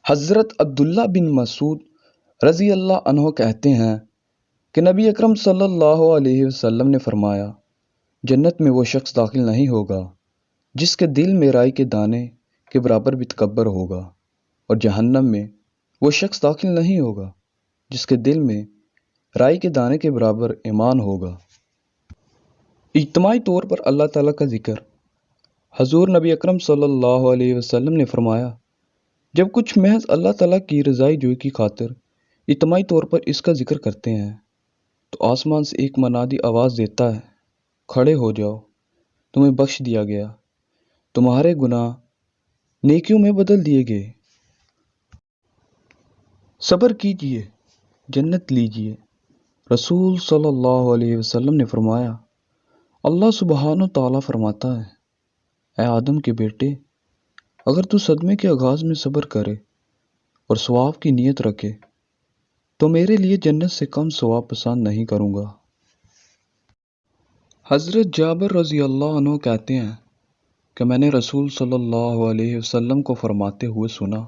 حضرت عبداللہ بن مسعود رضی اللہ عنہ کہتے ہیں کہ نبی اکرم صلی اللہ علیہ وسلم نے فرمایا، جنت میں وہ شخص داخل نہیں ہوگا جس کے دل میں رائی کے دانے کے برابر بھی تکبر ہوگا، اور جہنم میں وہ شخص داخل نہیں ہوگا جس کے دل میں رائی کے دانے کے برابر ایمان ہوگا۔ اجتماعی طور پر اللہ تعالیٰ کا ذکر۔ حضور نبی اکرم صلی اللہ علیہ وسلم نے فرمایا، جب کچھ محض اللہ تعالیٰ کی رضائی جوئی کی خاطر اجتماعی طور پر اس کا ذکر کرتے ہیں تو آسمان سے ایک منادی آواز دیتا ہے، کھڑے ہو جاؤ، تمہیں بخش دیا گیا، تمہارے گناہ نیکیوں میں بدل دیے گئے، صبر کیجئے، جنت لیجئے۔ رسول صلی اللہ علیہ وسلم نے فرمایا، اللہ سبحانہ تعالیٰ فرماتا ہے، اے آدم کے بیٹے، اگر تو صدمے کے آغاز میں صبر کرے اور ثواب کی نیت رکھے تو میرے لیے جنت سے کم ثواب پسند نہیں کروں گا۔ حضرت جابر رضی اللہ عنہ کہتے ہیں کہ میں نے رسول صلی اللہ علیہ وسلم کو فرماتے ہوئے سنا،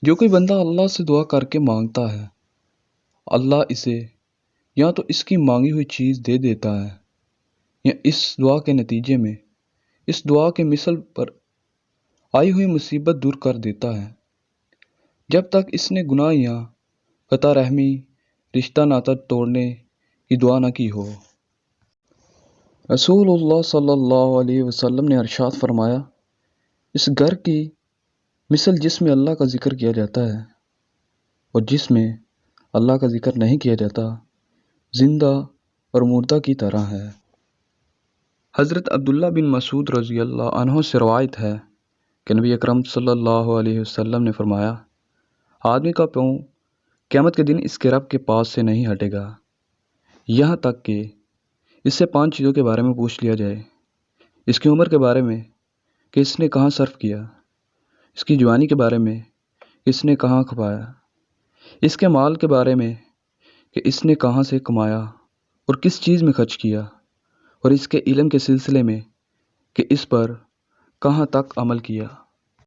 جو کوئی بندہ اللہ سے دعا کر کے مانگتا ہے، اللہ اسے یا تو اس کی مانگی ہوئی چیز دے دیتا ہے یا اس دعا کے نتیجے میں اس دعا کے مثل پر آئی ہوئی مصیبت دور کر دیتا ہے، جب تک اس نے گناہ یا قطع رحمی، رشتہ ناتا توڑنے کی دعا نہ کی ہو۔ رسول اللہ صلی اللہ علیہ وسلم نے ارشاد فرمایا، اس گھر کی مثل جس میں اللہ کا ذکر کیا جاتا ہے اور جس میں اللہ کا ذکر نہیں کیا جاتا، زندہ اور مردہ کی طرح ہے۔ حضرت عبداللہ بن مسعود رضی اللہ عنہ سے روایت ہے کہ نبی اکرم صلی اللہ علیہ وسلم نے فرمایا، آدمی کا پاؤں قیامت کے دن اس کے رب کے پاس سے نہیں ہٹے گا یہاں تک کہ اس سے 5 چیزوں کے بارے میں پوچھ لیا جائے، اس کی عمر کے بارے میں کہ اس نے کہاں صرف کیا، اس کی جوانی کے بارے میں کہ اس نے کہاں کھپایا، اس کے مال کے بارے میں کہ اس نے کہاں سے کمایا اور کس چیز میں خرچ کیا، اور اس کے علم کے سلسلے میں کہ اس پر کہاں تک عمل کیا۔